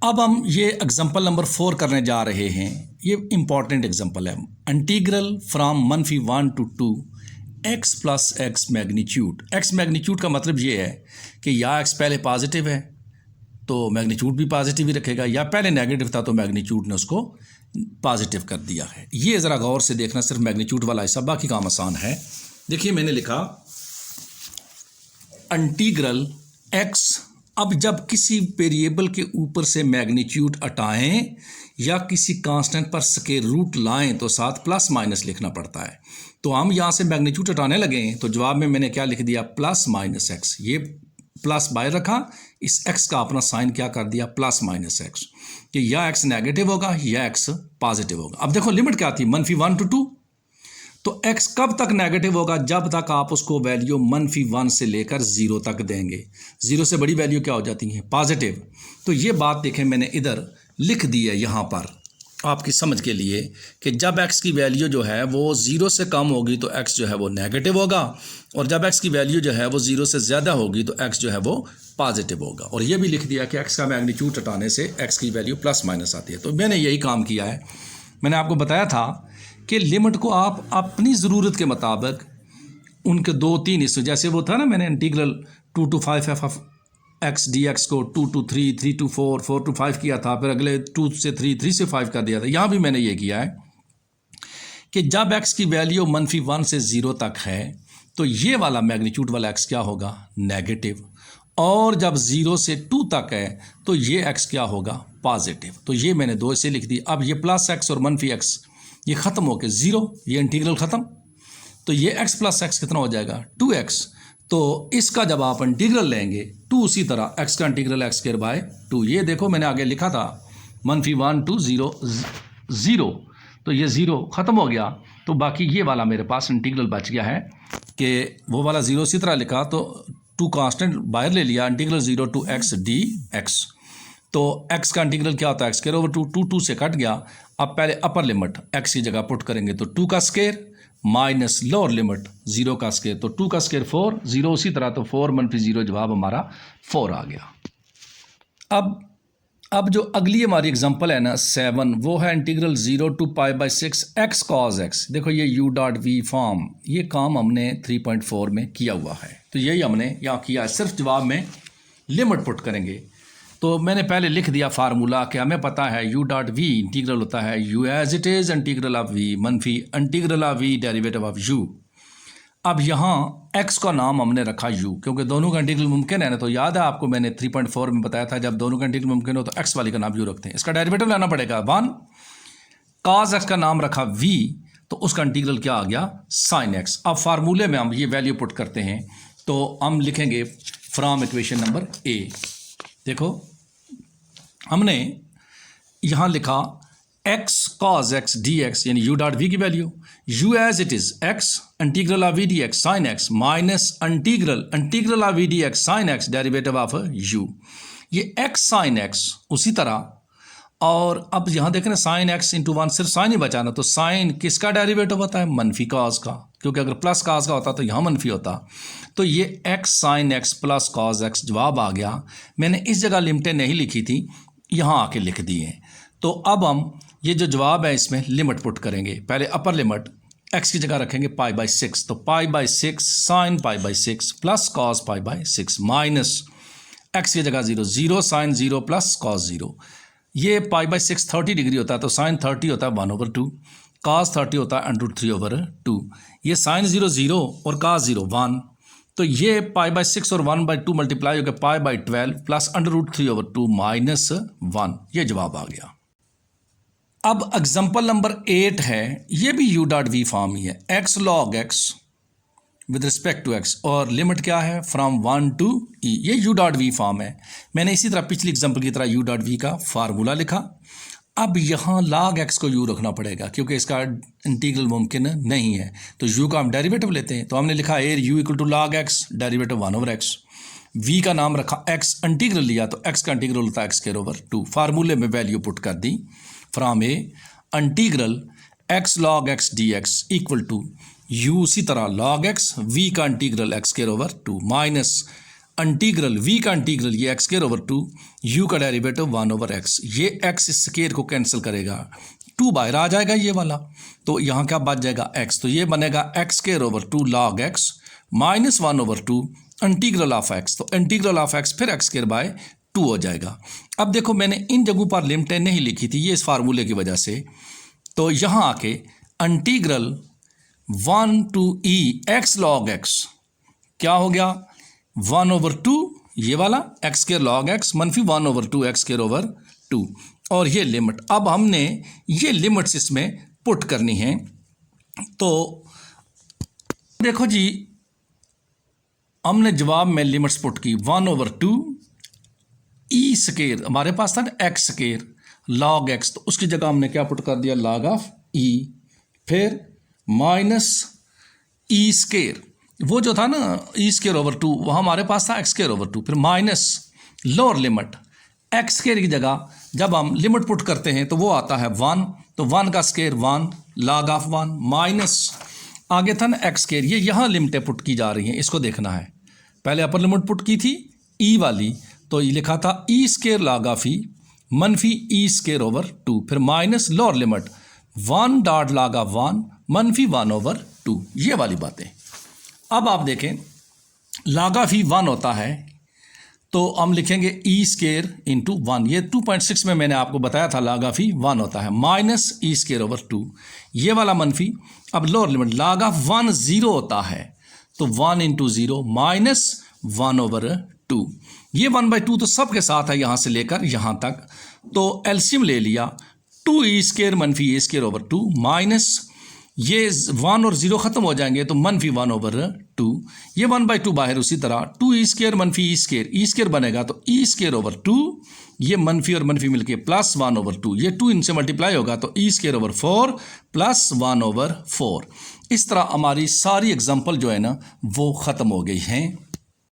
अब हम ये एग्जांपल नंबर 4 करने जा रहे हैं। ये इंपॉर्टेंट एग्जांपल है। Integral from -1 to 2 x plus x magnitude. X magnitude का मतलब ये है कि या एक्स पहले पॉजिटिव है तो मैग्नीट्यूड भी पॉजिटिव ही रखेगा, या पहले नेगेटिव था तो मैग्नीट्यूड ने उसको पॉजिटिव कर दिया है। ये ज़रा गौर से देखना, सिर्फ मैग्नीट्यूड वाला हिस्सा, बाकी काम आसान है। देखिए मैंने लिखा इंटीग्रल x। अब जब किसी वेरिएबल के ऊपर से मैग्नीट्यूड हटाएं या किसी कांस्टेंट पर स्क्वायर रूट लाएं तो साथ प्लस माइनस लिखना पड़ता है। तो हम यहाँ से मैग्नीट्यूड हटाने लगे तो जवाब में मैंने क्या लिख दिया, प्लस माइनस एक्स। ये प्लस बाहर रखा, इस x का अपना साइन क्या कर दिया, प्लस माइनस एक्स, कि या x नेगेटिव होगा या x पॉजिटिव होगा। अब देखो लिमिट क्या थी, -1 to 2। तो x कब तक नेगेटिव होगा, जब तक आप उसको वैल्यू -1 से लेकर 0 तक देंगे। 0 से बड़ी वैल्यू क्या हो जाती है, पॉजिटिव। तो ये बात देखें मैंने इधर लिख दी है यहाँ पर आपकी समझ के लिए कि जब x की वैल्यू जो है वो 0 से कम होगी तो x जो है वो नेगेटिव होगा, और जब x की वैल्यू जो है वो 0 से ज़्यादा होगी तो x जो है वो पॉजिटिव होगा। और ये भी लिख दिया कि x का मैग्नीट्यूड हटाने से x की वैल्यू प्लस माइनस आती है। तो मैंने यही काम किया है। मैंने आपको बताया था कि लिमिट को आप अपनी ज़रूरत के मुताबिक उनके 2-3 हिस्से, जैसे वो था ना मैंने integral 2 to 5 f of x dx को 2 to 3, 3 to 4, 4 to 5 किया था, फिर अगले 2 से 3, 3 से 5 कर दिया था। यहाँ भी मैंने ये किया है कि जब x की वैल्यू -1 से 0 तक है तो ये वाला मैग्नीट्यूड वाला x क्या होगा, नेगेटिव, और जब 0 से 2 तक है तो ये x क्या होगा, पॉजिटिव। तो ये मैंने 2 से लिख दी। अब ये प्लस x और -x ये ख़त्म हो के 0, ये इंटीग्रल ख़त्म। तो ये x प्लस एक्स कितना हो जाएगा, 2x। तो इसका जब आप इंटीग्रल लेंगे 2, उसी तरह x का इंटीग्रल x²/2। ये देखो मैंने आगे लिखा था -1 to 0, तो ये 0 ख़त्म हो गया। तो बाकी ये वाला मेरे पास इंटीग्रल बच गया है कि वो वाला 0 इसी तरह लिखा, तो 2 कांस्टेंट बाहर ले लिया, इंटीग्रल 0 to x dx। तो x का इंटीग्रल क्या होता है, x²/2, 2 से कट गया। अब पहले अपर लिमिट x की जगह पुट करेंगे तो 2 का स्क्वायर माइनस लोअर लिमिट 0 का स्क्वायर, तो 2 का स्क्वायर 4, 0 उसी तरह, तो 4 - 0 जवाब हमारा 4 आ गया। अब जो अगली हमारी एग्जांपल है ना 7, वो है integral 0 to π/6 x cos x। देखो ये u.v फॉर्म, ये काम हमने 3.4 में किया हुआ है, तो यही हमने यहाँ किया है। सिर्फ जवाब में लिमिट पुट करेंगे। तो मैंने पहले लिख दिया फार्मूला कि हमें पता है u.v इंटीग्रल होता है u as it is integral of v मनफी integral of v derivative of u। अब यहाँ x का नाम हमने रखा u, क्योंकि दोनों का इंटीग्रल मुमकिन है ना। तो याद है आपको मैंने 3.4 में बताया था जब दोनों का इंटीग्रल मुमकिन हो तो x वाली का नाम u रखते हैं। इसका डेरिवेटिव लाना पड़ेगा 1। cos x का नाम रखा v, तो उसका इंटीग्रल क्या आ गया, sin x। अब फार्मूले में हम ये वैल्यू पुट करते हैं तो हम लिखेंगे फ्रॉम इक्वेशन नंबर a। देखो हमने यहाँ लिखा x cos x dx यानी u.v की value, u as it is x integral of v dx sin x minus integral of v dx sin x derivative of u। ये x sin x उसी तरह, और अब यहाँ देखें ना sin x × 1, सिर्फ साइन ही बचाना। तो साइन किसका डेरिवेटिव होता है, मनफी cos का, क्योंकि अगर प्लस cos का होता तो यहाँ मनफी होता। तो ये x sin x plus cos x जवाब आ गया। मैंने इस जगह लिमिटें नहीं लिखी थी, यहाँ आके लिख दी हैं। तो अब हम ये जो जवाब है इसमें लिमिट पुट करेंगे। पहले अपर लिमिट x की जगह रखेंगे π/6, तो π/6 sin π/6 plus cos π/6 minus x की जगह 0, 0 sin 0 प्लस cos 0। ये π/6 30 डिग्री होता है, तो sin 30 होता है 1/2, cos 30 होता है √3/2। ये sin 0 0 और cos 0 1, तो ये π/6 और 1/2 मल्टीप्लाई हो गया π/12 प्लस √3/2 माइनस 1। ये जवाब आ गया। अब एग्जाम्पल नंबर 8 है, ये भी u.v फॉर्म ही है, x log x with respect to x, और लिमिट क्या है, फ्रॉम 1 to e। ये u.v फॉर्म है। मैंने इसी तरह पिछली एग्जाम्पल की तरह u.v का फार्मूला लिखा। अब यहाँ log x को u रखना पड़ेगा क्योंकि इसका इंटीग्रल मुमकिन नहीं है, तो u का हम डेरिवेटिव लेते हैं। तो हमने लिखा a u = log x derivative 1/x। v का नाम रखा x, इंटीग्रल लिया तो x का इंटीग्रल होता है x²/2। फार्मूले में वैल्यू पुट कर दी, from a integral x log x dx equal to u उसी तरह log x, v का integral x²/2 minus integral v का इंटीग्रल ये एक्स स्क्वायर ओवर 2, u का डेरिवेटिव 1 ओवर एक्स, ये एक्स स्क्वायर को कैंसिल करेगा, 2 बाहर आ जाएगा ये वाला, तो यहाँ क्या बच जाएगा x, तो ये बनेगा x square over 2 log x minus 1 over 2 integral of x, तो इंटीग्रल ऑफ x फिर एक्स स्क्वायर बाय 2 हो जाएगा। अब देखो मैंने इन जगहों पर लिमिटें नहीं लिखी थी ये इस फार्मूले की वजह से, तो यहाँ आके integral 1 to e x log x क्या हो गया 1 ओवर 2, ये वाला एक्स स्क्वायर लॉग एक्स मनफी 1 ओवर 2 एक्स स्क्वायर ओवर 2, और ये लिमिट, अब हमने ये लिमिट्स इसमें पुट करनी है। तो देखो जी हमने जवाब में लिमिट्स पुट की 1 ओवर 2 ई स्क्वायर, हमारे पास था ना एक्स स्क्वायर लॉग एक्स, तो उसकी जगह हमने क्या पुट कर दिया लॉग ऑफ ई, फिर माइनस ई स्क्वायर, वो जो था ना ई स्क्वायर ओवर 2 वो हमारे पास था एक्स स्क्वायर ओवर 2, फिर minus lower limit x square की जगह जब हम लिमिट पुट करते हैं तो वो आता है 1, तो 1 का स्क्वायर 1 लॉग ऑफ 1, माइनस आगे था ना एक्स स्क्वायर, ये यहाँ लिमिटें पुट की जा रही हैं, इसको देखना है। पहले अपर लिमिट पुट की थी ई वाली, तो ये लिखा था ई स्क्वायर लॉग ऑफ ई मनफी ई स्क्वायर ओवर 2, फिर minus lower limit 1 dot log of 1 मनफी 1 ओवर 2, ये वाली बातें। अब आप देखें log ऑफ ई 1 होता है, तो हम लिखेंगे ई स्क्वायर इंटू 1, ये 2.6 में मैंने आपको बताया था log ऑफ ई 1 होता है, माइनस ई स्क्वायर ओवर 2, ये वाला मनफी, अब लोअर लिमिट log ऑफ 1 0 होता है, तो 1 इंटू 0 माइनस 1 ओवर 2, ये 1/2 तो सबके साथ है यहाँ से लेकर यहाँ तक, तो एलसीएम ले लिया 2 ई स्क्वायर मनफी ए स्क्वायर ओवर 2 माइनस ये 1 और 0 खत्म हो जाएंगे तो मनफी 1 ओवर 2, ये 1/2 बाहर, उसी तरह 2 ई स्क्वायर मनफी ई स्क्वायर बनेगा, तो ई स्क्वायर ओवर 2, ये मनफी और मनफी मिलके प्लस 1 ओवर 2, ये 2 इनसे मल्टीप्लाई होगा तो E square over 4 plus 1 over 4। इस तरह हमारी सारी एग्जाम्पल जो है ना वो ख़त्म हो गई हैं।